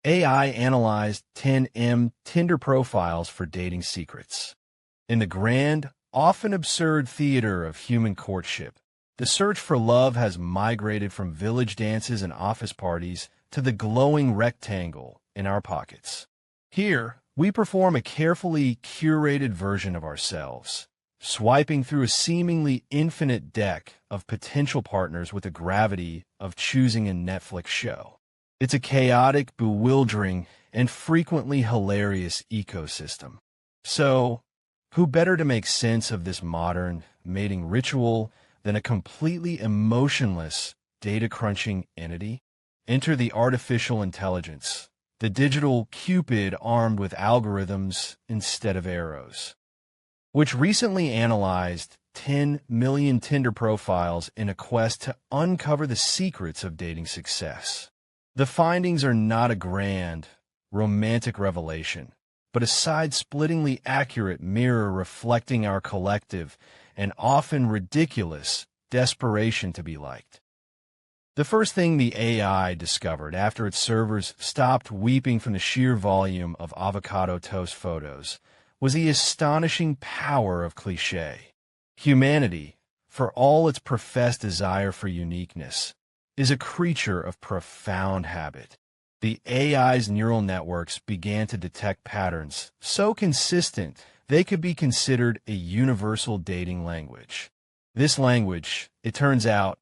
AI analyzed 10M Tinder profiles for dating secrets. In the grand, often absurd theater of human courtship, the search for love has migrated from village dances and office parties to the glowing rectangle in our pockets. Here, we perform a carefully curated version of ourselves, swiping through a seemingly infinite deck of potential partners with the gravity of choosing a Netflix show. It's a chaotic, bewildering, and frequently hilarious ecosystem. So, who better to make sense of this modern mating ritual than a completely emotionless, data-crunching entity? Enter the artificial intelligence, the digital Cupid armed with algorithms instead of arrows, which recently analyzed 10 million Tinder profiles in a quest to uncover the secrets of dating success. The findings are not a grand, romantic revelation, but a side-splittingly accurate mirror reflecting our collective and often ridiculous desperation to be liked. The first thing the AI discovered after its servers stopped weeping from the sheer volume of avocado toast photos was the astonishing power of cliché. Humanity, for all its professed desire for uniqueness, is a creature of profound habit. The AI's neural networks began to detect patterns so consistent they could be considered a universal dating language. This language, it turns out,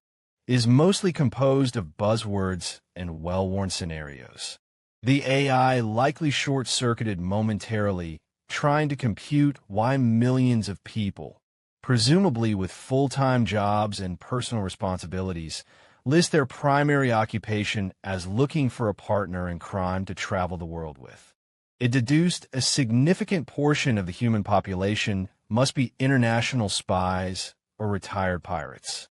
is mostly composed of buzzwords and well-worn scenarios. The AI likely short-circuited momentarily, trying to compute why millions of people, presumably with full-time jobs and personal responsibilities, list their primary occupation as looking for a partner in crime to travel the world with. It deduced a significant portion of the human population must be international spies or retired pirates.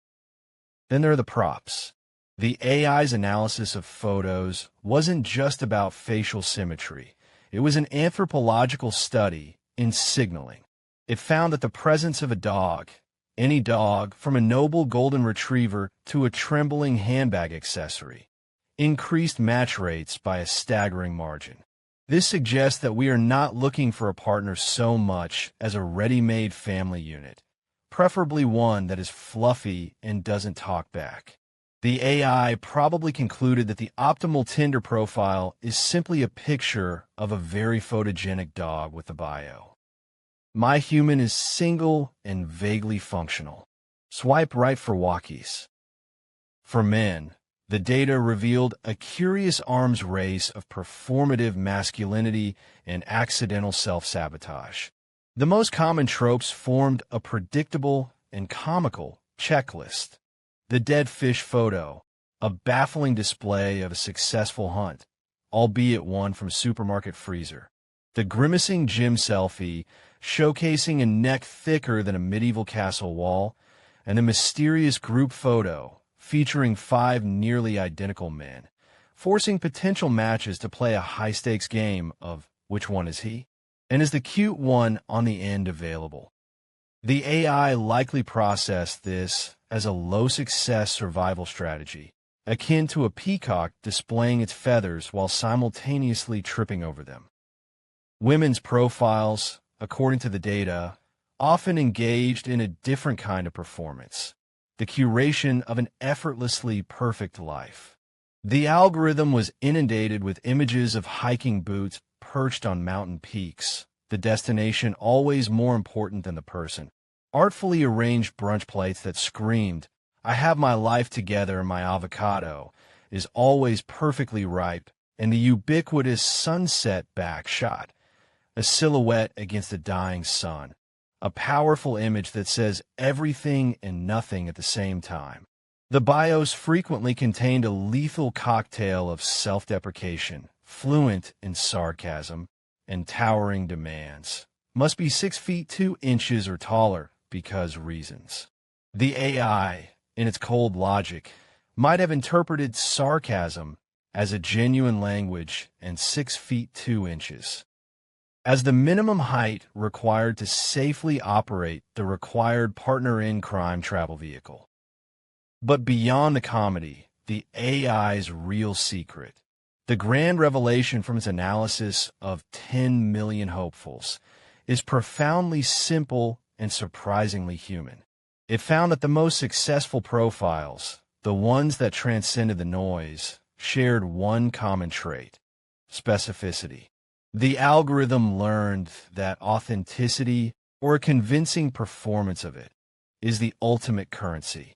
Then there are the props. The AI's analysis of photos wasn't just about facial symmetry. It was an anthropological study in signaling. It found that the presence of a dog, any dog from a noble golden retriever to a trembling handbag accessory, increased match rates by a staggering margin. This suggests that we are not looking for a partner so much as a ready-made family unit, preferably one that is fluffy and doesn't talk back. The AI probably concluded that the optimal Tinder profile is simply a picture of a very photogenic dog with a bio. My human is single and vaguely functional. Swipe right for walkies. For men, the data revealed a curious arms race of performative masculinity and accidental self-sabotage. The most common tropes formed a predictable and comical checklist. The dead fish photo, a baffling display of a successful hunt, albeit one from supermarket freezer. The grimacing gym selfie, showcasing a neck thicker than a medieval castle wall, and the mysterious group photo, featuring 5 nearly identical men, forcing potential matches to play a high-stakes game of which one is he, and is the cute one on the end available. The AI likely processed this as a low-success survival strategy, akin to a peacock displaying its feathers while simultaneously tripping over them. Women's profiles, according to the data, often engaged in a different kind of performance, the curation of an effortlessly perfect life. The algorithm was inundated with images of hiking boots perched on mountain peaks, the destination always more important than the person. Artfully arranged brunch plates that screamed, "I have my life together, my avocado," is always perfectly ripe, and the ubiquitous sunset back shot, a silhouette against the dying sun, a powerful image that says everything and nothing at the same time. The bios frequently contained a lethal cocktail of self-deprecation, fluent in sarcasm, and towering demands. Must be 6 feet 2 inches or taller because reasons. The AI, in its cold logic, might have interpreted sarcasm as a genuine language and 6 feet 2 inches as the minimum height required to safely operate the required partner-in-crime travel vehicle. But beyond the comedy, the AI's real secret, The grand revelation from its analysis of 10 million hopefuls is profoundly simple and surprisingly human. It found that the most successful profiles, the ones that transcended the noise, shared one common trait: specificity. The algorithm learned that authenticity, or a convincing performance of it, is the ultimate currency.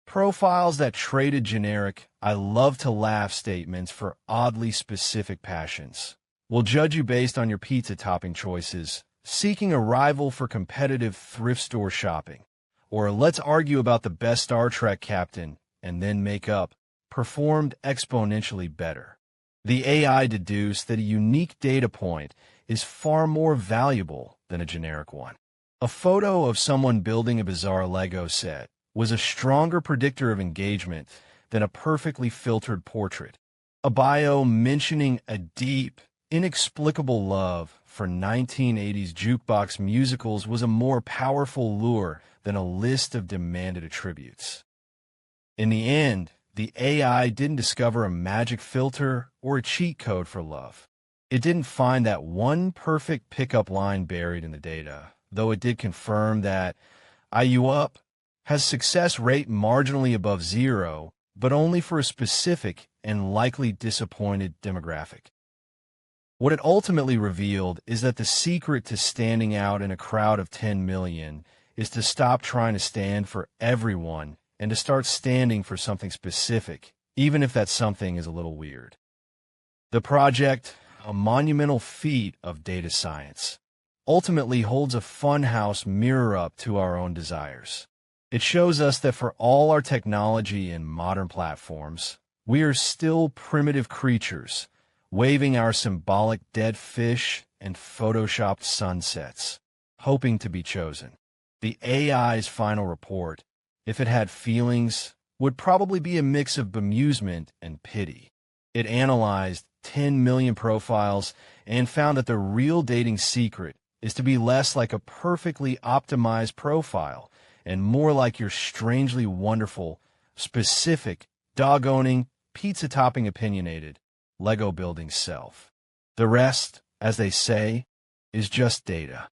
Profiles that traded generic "I love to laugh" statements for oddly specific passions will judge you based on your pizza topping choices, seeking a rival for competitive thrift store shopping, or "let's argue about the best Star Trek captain and then make up," performed exponentially better. The AI deduced that a unique data point is far more valuable than a generic one. A photo of someone building a bizarre Lego set was a stronger predictor of engagement than a perfectly filtered portrait. A bio mentioning a deep, inexplicable love for 1980s jukebox musicals was a more powerful lure than a list of demanded attributes. In the end, the AI didn't discover a magic filter or a cheat code for love. It didn't find that one perfect pickup line buried in the data, though it did confirm that "IU Up" has success rate marginally above 0, but only for a specific and likely disappointed demographic. What it ultimately revealed is that the secret to standing out in a crowd of 10 million is to stop trying to stand for everyone and to start standing for something specific, even if that something is a little weird. The project, a monumental feat of data science, ultimately holds a funhouse mirror up to our own desires. It shows us that for all our technology and modern platforms, we are still primitive creatures, waving our symbolic dead fish and photoshopped sunsets, hoping to be chosen. The AI's final report, if it had feelings, would probably be a mix of bemusement and pity. It analyzed 10 million profiles and found that the real dating secret is to be less like a perfectly optimized profile and more like your strangely wonderful, specific, dog-owning, pizza-topping opinionated, Lego-building self. The rest, as they say, is just data.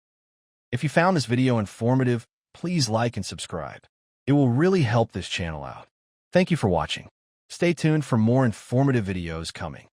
If you found this video informative, please like and subscribe. It will really help this channel out. Thank you for watching. Stay tuned for more informative videos coming.